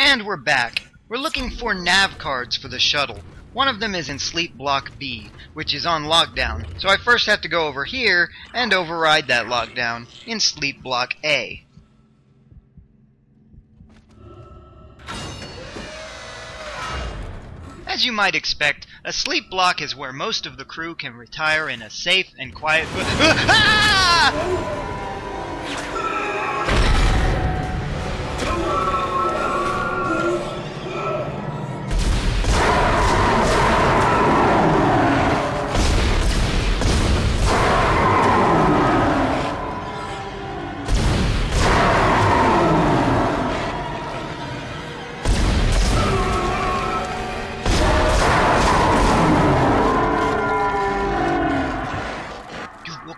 And we're back. We're looking for nav cards for the shuttle. One of them is in Sleep Block B, which is on lockdown. So I first have to go over here and override that lockdown in Sleep Block A. As you might expect, a sleep block is where most of the crew can retire in a safe and quiet...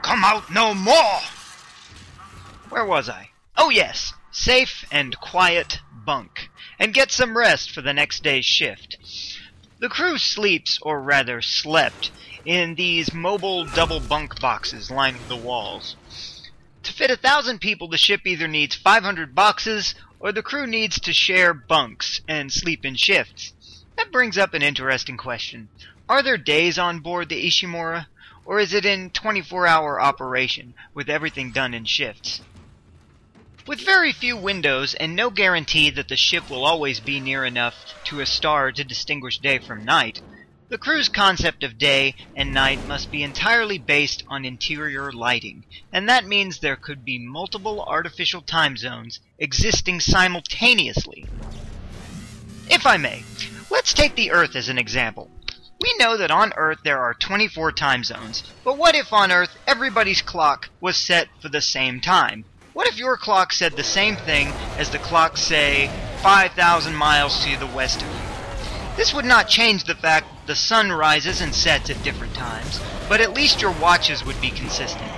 Come out no more! Where was I? Oh yes, safe and quiet bunk, and get some rest for the next day's shift. The crew sleeps, or rather slept, in these mobile double bunk boxes lining the walls. To fit 1,000 people, the ship either needs 500 boxes, or the crew needs to share bunks and sleep in shifts. That brings up an interesting question. Are there days on board the Ishimura? Or is it in 24-hour operation, with everything done in shifts? With very few windows and no guarantee that the ship will always be near enough to a star to distinguish day from night, the crew's concept of day and night must be entirely based on interior lighting, and that means there could be multiple artificial time zones existing simultaneously. If I may, let's take the Earth as an example. We know that on Earth there are 24 time zones, but what if on Earth everybody's clock was set for the same time? What if your clock said the same thing as the clock, say, 5,000 miles to the west of you? This would not change the fact that the sun rises and sets at different times, but at least your watches would be consistent.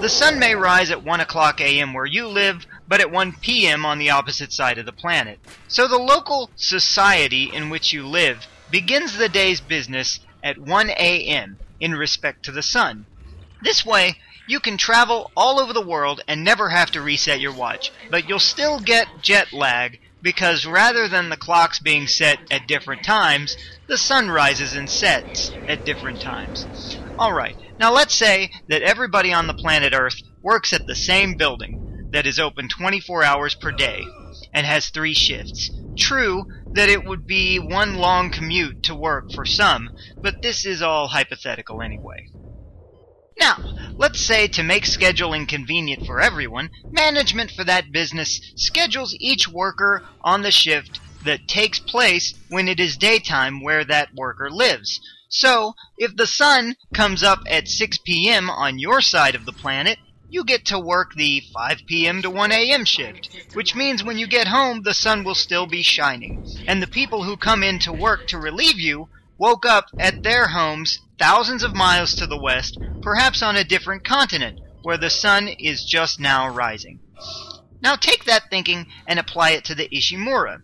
The sun may rise at 1 o'clock a.m. where you live, but at 1 p.m. on the opposite side of the planet. So the local society in which you live begins the day's business at 1 a.m. in respect to the sun. This way, you can travel all over the world and never have to reset your watch, but you'll still get jet lag because rather than the clocks being set at different times, the sun rises and sets at different times. Alright, now let's say that everybody on the planet Earth works at the same building that is open 24 hours per day and has 3 shifts. True that it would be one long commute to work for some, but this is all hypothetical anyway. Now, let's say to make scheduling convenient for everyone, management for that business schedules each worker on the shift that takes place when it is daytime where that worker lives. So, if the sun comes up at 6 p.m. on your side of the planet, you get to work the 5 p.m. to 1 a.m. shift, which means when you get home, the sun will still be shining, and the people who come in to work to relieve you woke up at their homes thousands of miles to the west, perhaps on a different continent, where the sun is just now rising. Now take that thinking and apply it to the Ishimura.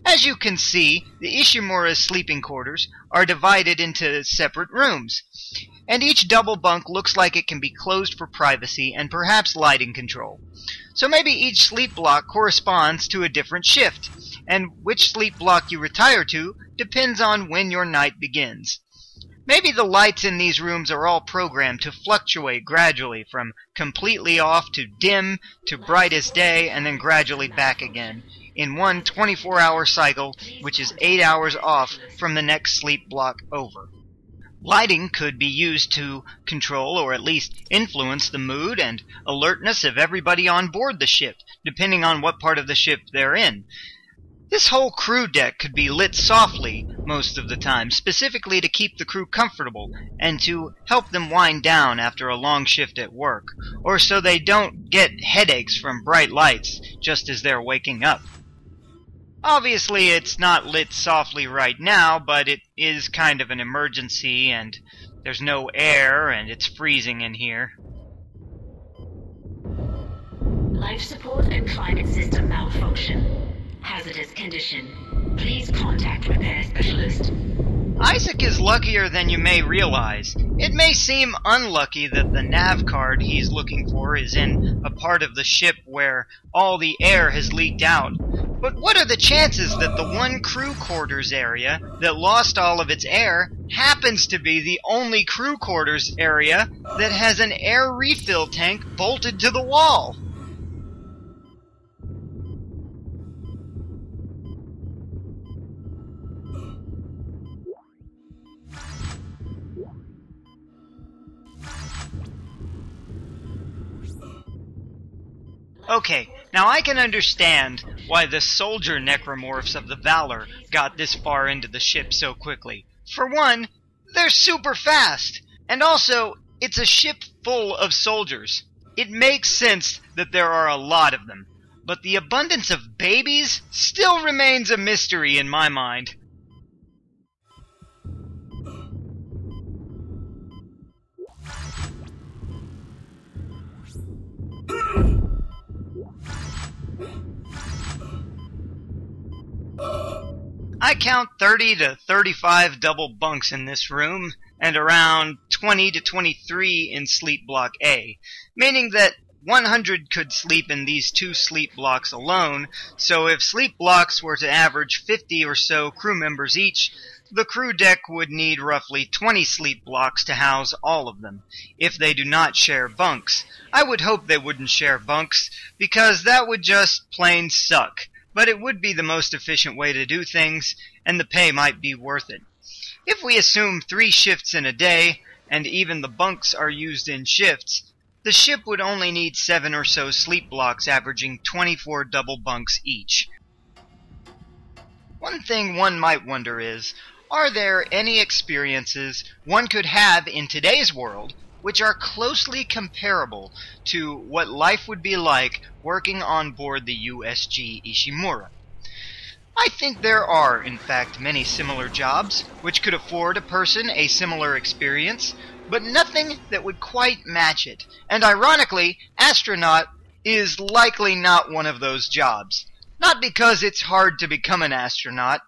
As you can see, the Ishimura's sleeping quarters are divided into separate rooms, and each double bunk looks like it can be closed for privacy and perhaps lighting control. So maybe each sleep block corresponds to a different shift, and which sleep block you retire to depends on when your night begins. Maybe the lights in these rooms are all programmed to fluctuate gradually from completely off to dim to bright as day and then gradually back again in one 24-hour cycle, which is 8 hours off from the next sleep block over. Lighting could be used to control or at least influence the mood and alertness of everybody on board the ship, depending on what part of the ship they're in. This whole crew deck could be lit softly most of the time, specifically to keep the crew comfortable and to help them wind down after a long shift at work, or so they don't get headaches from bright lights just as they're waking up. Obviously, it's not lit softly right now, but it is kind of an emergency, and there's no air, and it's freezing in here. Life support and climate system malfunction. Hazardous condition. Please contact repair specialist. Isaac is luckier than you may realize. It may seem unlucky that the nav card he's looking for is in a part of the ship where all the air has leaked out, But what are the chances that the one crew quarters area that lost all of its air happens to be the only crew quarters area that has an air refill tank bolted to the wall? Okay, now I can understand why the soldier necromorphs of the Valor got this far into the ship so quickly. For one, they're super fast, and also, it's a ship full of soldiers. It makes sense that there are a lot of them, but the abundance of babies still remains a mystery in my mind. I count 30 to 35 double bunks in this room, and around 20 to 23 in Sleep Block A, meaning that 100 could sleep in these 2 sleep blocks alone, so if sleep blocks were to average 50 or so crew members each, the crew deck would need roughly 20 sleep blocks to house all of them, if they do not share bunks. I would hope they wouldn't share bunks, because that would just plain suck. But it would be the most efficient way to do things, and the pay might be worth it. If we assume 3 shifts in a day, and even the bunks are used in shifts, the ship would only need 7 or so sleep blocks averaging 24 double bunks each. One thing one might wonder is, are there any experiences one could have in today's world which are closely comparable to what life would be like working on board the USG Ishimura? I think there are, in fact, many similar jobs which could afford a person a similar experience, but nothing that would quite match it. And ironically, astronaut is likely not one of those jobs. Not because it's hard to become an astronaut,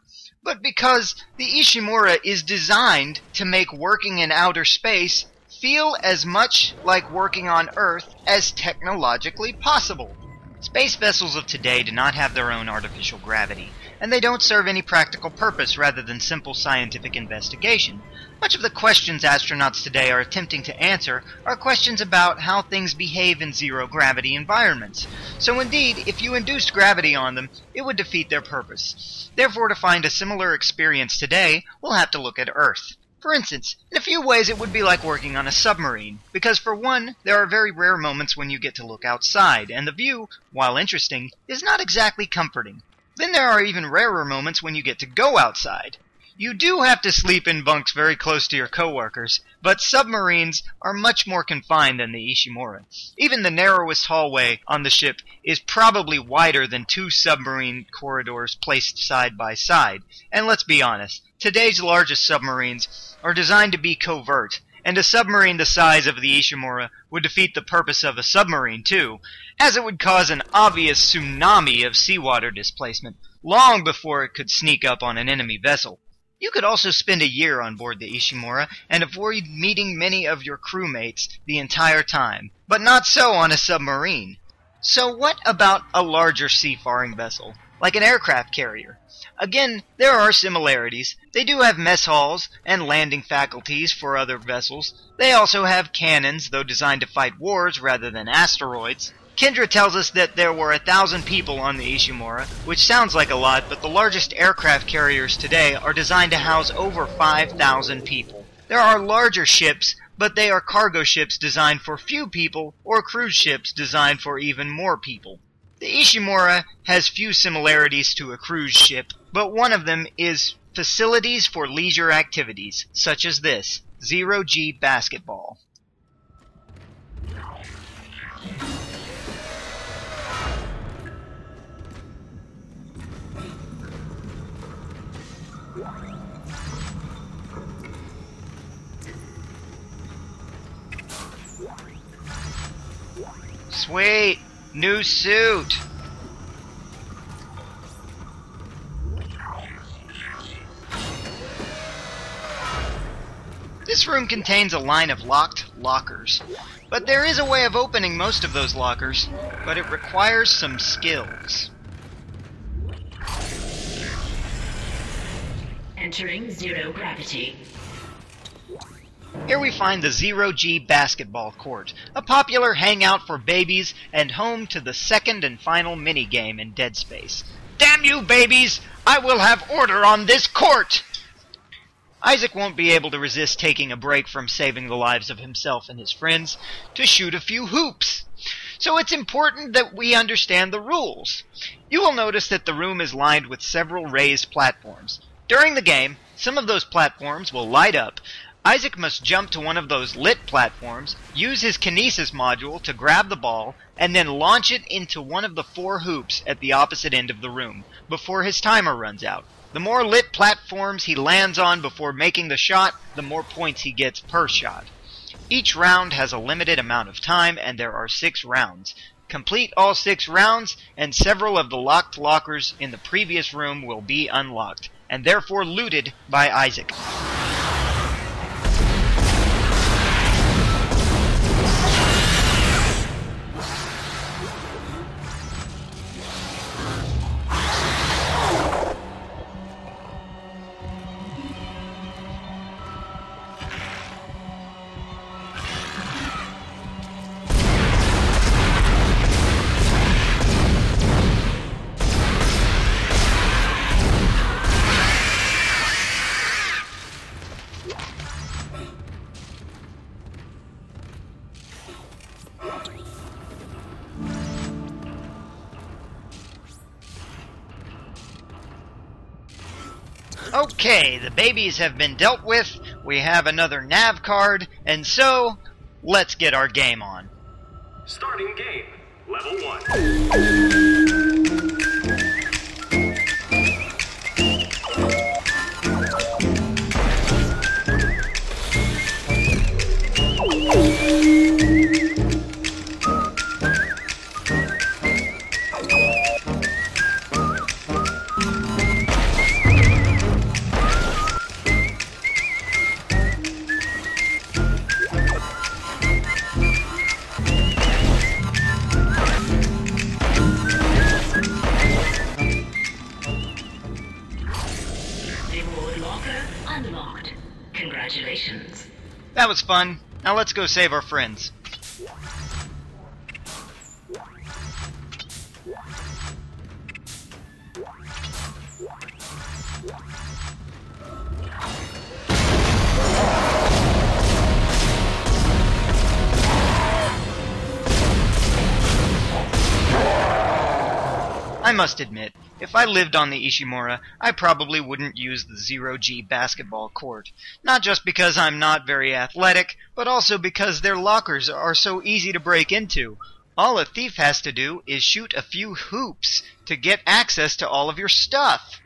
but because the Ishimura is designed to make working in outer space feel as much like working on Earth as technologically possible. Space vessels of today do not have their own artificial gravity, and they don't serve any practical purpose rather than simple scientific investigation. Much of the questions astronauts today are attempting to answer are questions about how things behave in zero-gravity environments. So indeed, if you induced gravity on them, it would defeat their purpose. Therefore, to find a similar experience today, we'll have to look at Earth. For instance, in a few ways it would be like working on a submarine, because for one, there are very rare moments when you get to look outside, and the view, while interesting, is not exactly comforting. Then there are even rarer moments when you get to go outside. You do have to sleep in bunks very close to your coworkers, but submarines are much more confined than the Ishimura. Even the narrowest hallway on the ship is probably wider than 2 submarine corridors placed side by side. And let's be honest, today's largest submarines are designed to be covert, and a submarine the size of the Ishimura would defeat the purpose of a submarine too, as it would cause an obvious tsunami of seawater displacement long before it could sneak up on an enemy vessel. You could also spend a year on board the Ishimura and avoid meeting many of your crewmates the entire time, but not so on a submarine. So what about a larger seafaring vessel, like an aircraft carrier? Again, there are similarities. They do have mess halls and landing faculties for other vessels. They also have cannons, though designed to fight wars rather than asteroids. Kendra tells us that there were 1,000 people on the Ishimura, which sounds like a lot, but the largest aircraft carriers today are designed to house over 5,000 people. There are larger ships, but they are cargo ships designed for few people, or cruise ships designed for even more people. The Ishimura has few similarities to a cruise ship, but one of them is facilities for leisure activities, such as this, 0G basketball. Sweet! New suit! This room contains a line of locked lockers, but there is a way of opening most of those lockers, but it requires some skills. Entering zero gravity. Here we find the Zero-G basketball court, a popular hangout for babies and home to the second and final minigame in Dead Space. Damn you, babies! I will have order on this court! Isaac won't be able to resist taking a break from saving the lives of himself and his friends to shoot a few hoops. So it's important that we understand the rules. You will notice that the room is lined with several raised platforms. During the game, some of those platforms will light up. Isaac must jump to one of those lit platforms, use his kinesis module to grab the ball, and then launch it into one of the 4 hoops at the opposite end of the room, before his timer runs out. The more lit platforms he lands on before making the shot, the more points he gets per shot. Each round has a limited amount of time, and there are 6 rounds. Complete all 6 rounds, and several of the locked lockers in the previous room will be unlocked, and therefore looted by Isaac. Okay, the babies have been dealt with, we have another nav card, and so, let's get our game on. Starting game, level 1. Unlocked. Congratulations. That was fun. Now let's go save our friends. I must admit, if I lived on the Ishimura, I probably wouldn't use the Zero-G basketball court. Not just because I'm not very athletic, but also because their lockers are so easy to break into. All a thief has to do is shoot a few hoops to get access to all of your stuff.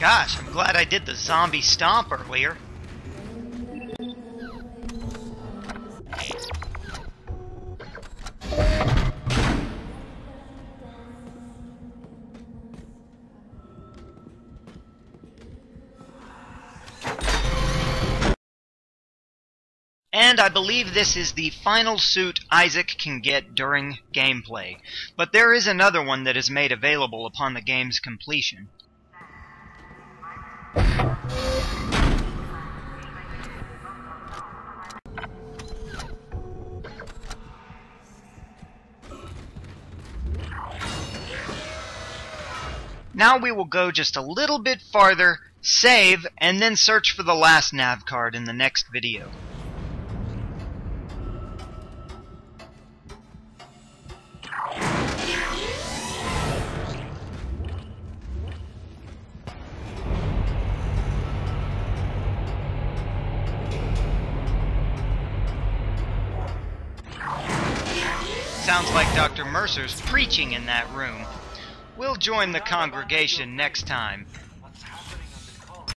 Gosh, I'm glad I did the zombie stomp earlier. And I believe this is the final suit Isaac can get during gameplay. But there is another one that is made available upon the game's completion. Now we will go just a little bit farther, save, and then search for the last nav card in the next video. Sounds like Dr. Mercer's preaching in that room. We'll join the congregation next time.